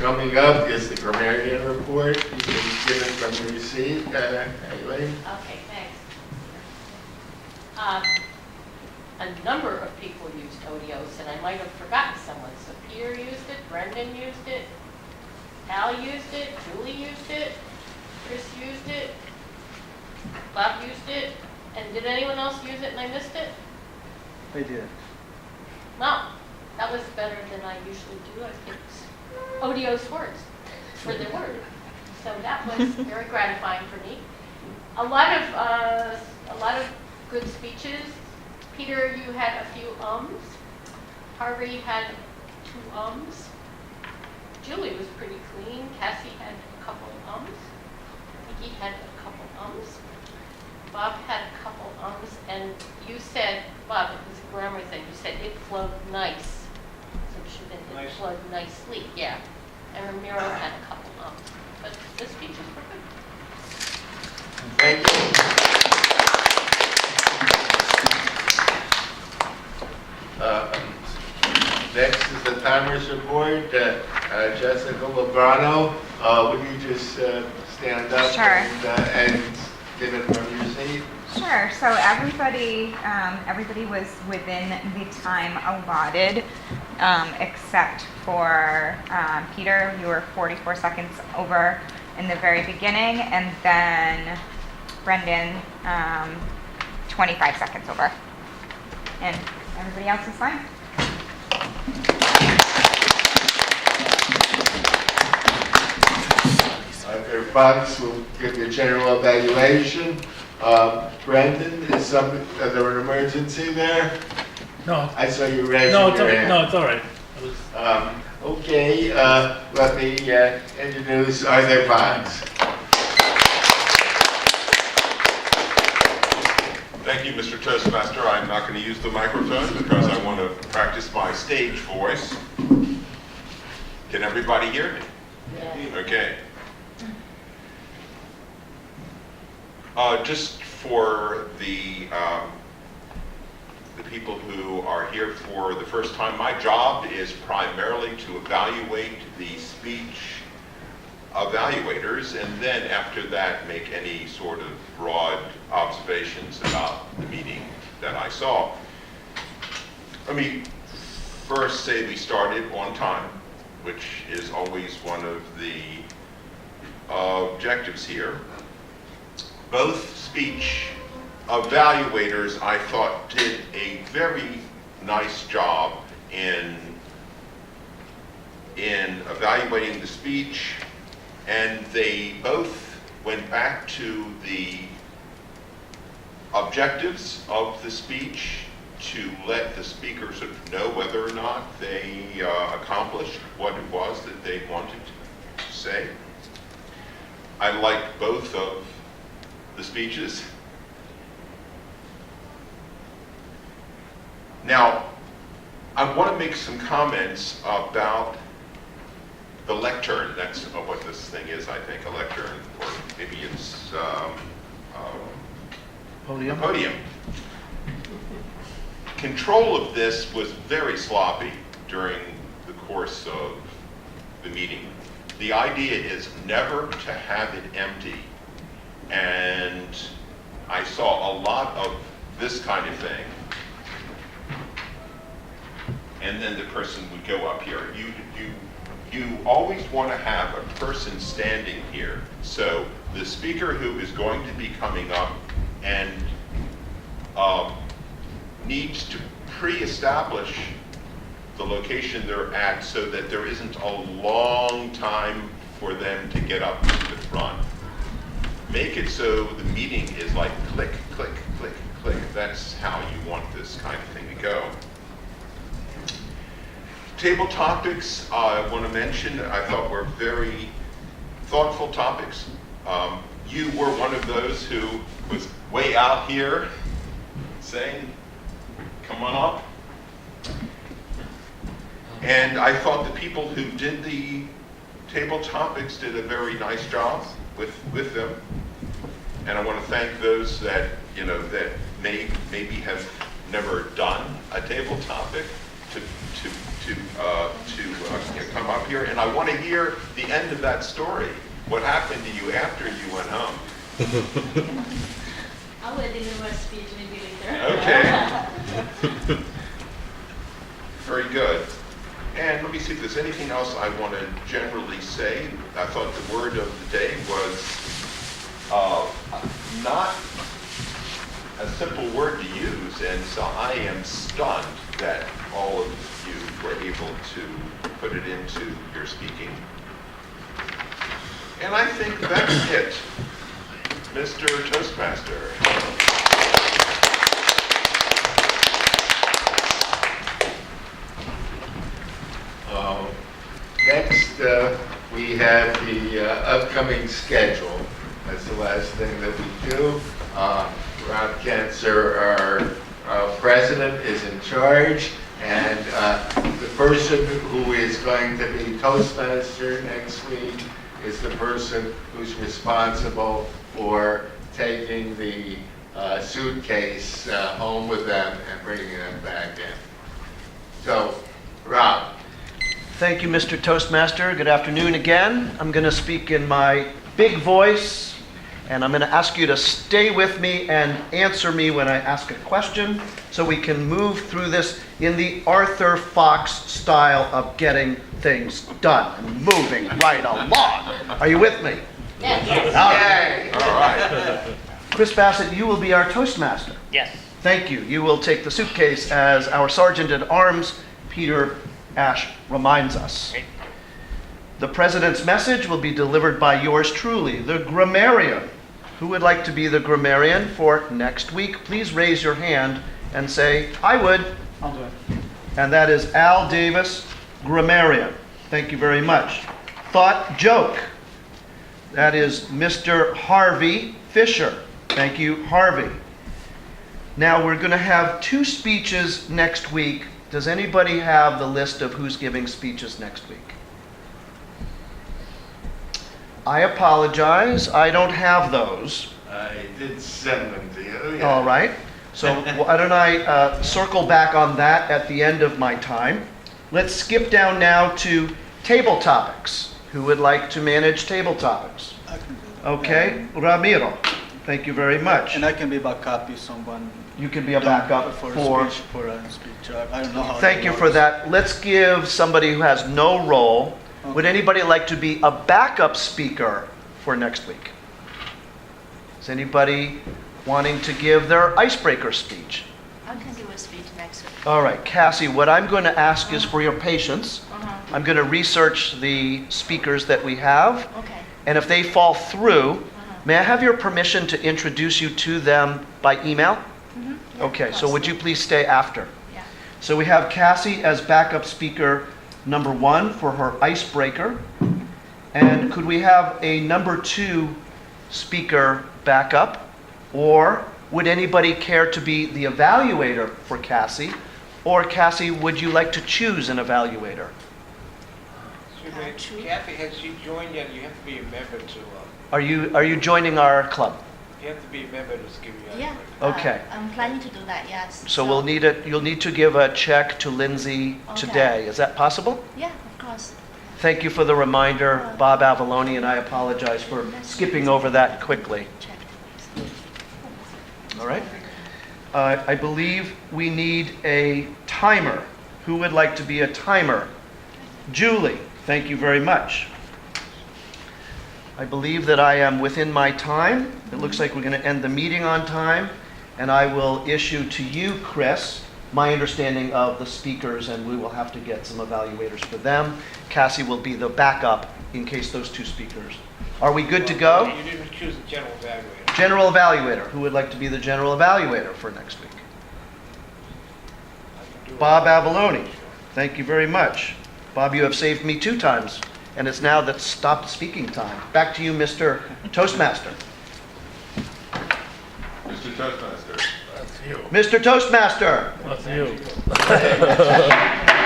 coming up is the grammarian report. You can give it from your seat, Aline. Okay, thanks. A number of people used Odios, and I might have forgotten someone. So Peter used it, Brendan used it, Al used it, Julie used it, Chris used it, Bob used it, and did anyone else use it and I missed it? They did. No, that was better than I usually do. It's Odios words for the word. So that was very gratifying for me. A lot of good speeches. Peter, you had a few ums. Harvey had 2 ums. Julie was pretty clean. Cassie had a couple ums. Nikki had a couple ums. Bob had a couple ums, and you said, Bob, it was a grammar thing. You said it flowed nice. So it should have been it flowed nicely. Yeah. And Ramiro had a couple ums. But the speeches were good. Thank you. Next is the timers report. Jessica Lobrano, would you just stand up Sure. and give it from your seat? Sure. So everybody was within the time allotted, except for Peter. You were 44 seconds over in the very beginning, and then Brendan, 25 seconds over. And everybody else is fine. Their bugs will give you a general evaluation. Brendan, is there an emergency there? No. I saw you raising No, it's your okay. hand. No, it's all right. Okay, let me introduce, are there bugs? Thank you, Mr. Toastmaster. I'm not going to use the microphone because I want to practice my stage voice. Can everybody hear me? Yeah. Okay. Just for the people who are here for the first time, my job is primarily to evaluate the speech evaluators, and then after that make any sort of broad observations about the meeting that I saw. Let me first say we started on time, which is always one of the objectives here. Both speech evaluators, I thought, did a very nice job in evaluating the speech, and they both went back to the objectives of the speech to let the speaker sort of know whether or not they accomplished what it was that they wanted to say. I liked both of the speeches. Now, I want to make some comments about the lectern. That's what this thing is, I think, a lectern, or maybe it's Podium. a podium. Control of this was very sloppy during the course of the meeting. The idea is never to have it empty. And I saw a lot of this kind of thing. And then the person would go up here. You always want to have a person standing here. So the speaker who is going to be coming up and needs to pre-establish the location they're at so that there isn't a long time for them to get up to the front. Make it so the meeting is like click, click, click, click. That's how you want this kind of thing to go. Table topics, I want to mention, I thought were very thoughtful topics. You were one of those who was way out here saying, come on up. And I thought the people who did the table topics did a very nice job with them. And I want to thank those that, maybe have never done a table topic to come up here, and I want to hear the end of that story. What happened to you after you went home? I will deliver a speech maybe later. Okay. Very good. And let me see if there's anything else I want to generally say. I thought the word of the day was not a simple word to use, and so I am stunned that all of you were able to put it into your speaking. And I think that's it, Mr. Toastmaster. Next, we have the upcoming schedule. That's the last thing that we do. Rob Kentzer, our president, is in charge, and the person who is going to be Toastmaster next week is the person who's responsible for taking the suitcase home with them and bringing them back in. So, Rob. Thank you, Mr. Toastmaster. Good afternoon again. I'm going to speak in my big voice, and I'm going to ask you to stay with me and answer me when I ask a question so we can move through this in the Arthur Fox style of getting things done and moving right along. Are you with me? Yes. All right. Chris Bassett, you will be our Toastmaster. Yes. Thank you. You will take the suitcase as our Sergeant at Arms, Peter Ash, reminds us. Okay. The President's message will be delivered by yours truly, the grammarian. Who would like to be the grammarian for next week? Please raise your hand and say, I would. I'll do it. And that is Al Davis, grammarian. Thank you very much. Thought joke. That is Mr. Harvey Fisher. Thank you, Harvey. Now we're going to have 2 speeches next week. Does anybody have the list of who's giving speeches next week? I apologize, I don't have those. I did send them to you. All right, so why don't I circle back on that at the end of my time. Let's skip down now to table topics. Who would like to manage table topics? I can do that. Okay, Ramiro, thank you very much. And I can be backup if someone You can be a backup for for... a speech. I don't know how. Thank you for that. Let's give somebody who has no role. Would anybody like to be a backup speaker for next week? Is anybody wanting to give their icebreaker speech? I can give a speech next week. All right, Cassie, what I'm going to ask is for your patience. I'm going to research the speakers that we have, Okay. and if they fall through, may I have your permission to introduce you to them by email? Okay, so would you please stay after? Yeah. So we have Cassie as backup speaker number 1 for her icebreaker. And could we have a number 2 speaker backup? Or would anybody care to be the evaluator for Cassie? Or Cassie, would you like to choose an evaluator? True. Kathy, has she joined yet? You have to be a member to, Are you joining our club? you have to be a member to give you a... Yeah. Okay. I'm planning to do that, yes. So you'll need to give a check to Lindsay Okay. today. Is that possible? Yeah, of course. Thank you for the reminder, Bob Avalone, and I apologize for skipping over that quickly. Check. All right. I believe we need a timer. Who would like to be a timer? Julie, thank you very much. I believe that I am within my time. It looks like we're going to end the meeting on time, and I will issue to you, Chris, my understanding of the speakers, and we will have to get some evaluators for them. Cassie will be the backup in case those 2 speakers. Are we good to go? You didn't choose a general evaluator. General evaluator. Who would like to be the general evaluator for next week? I can do it. Bob Avalone. Thank you very much. Bob, you have saved me 2 times, and it's now the stopped speaking time. Back to you, Mr. Toastmaster. Mr. Toastmaster. That's you. Mr. Toastmaster. That's you.